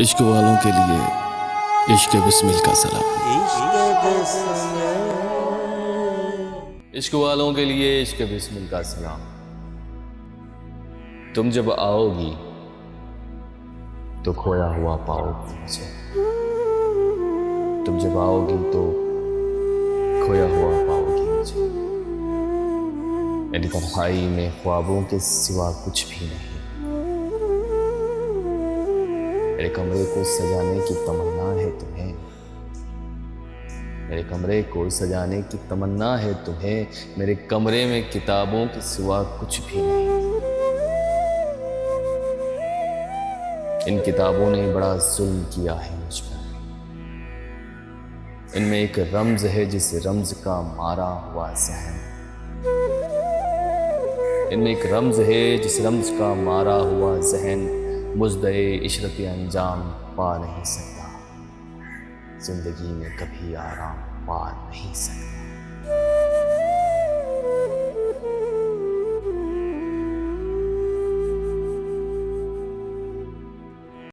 इश्क वालों के लिए इश्क बिस्मिल का सलाम। इश्क वालों के लिए इश्क बिस्मिल का सलाम। तुम जब आओगी तो खोया हुआ पाओगी मुझे। तुम जब आओगी तो खोया हुआ पाओगी मुझे। मेरी तन्हाई में ख्वाबों के सिवा कुछ भी नहीं। मेरे कमरे को सजाने की तमन्ना है तुम्हें। मेरे कमरे को सजाने की तमन्ना है तुम्हें। मेरे कमरे में किताबों के सिवा कुछ भी नहीं। इन किताबों ने बड़ा जुल्म किया है मुझ पर। इनमें एक रम्ज है जिस रम्ज का मारा हुआ जहन। इनमें एक रम्ज है जिस रम्ज का मारा हुआ जहन मुज़दए इशरत अंजाम पा नहीं सकता। जिंदगी में कभी आराम पा नहीं सकता।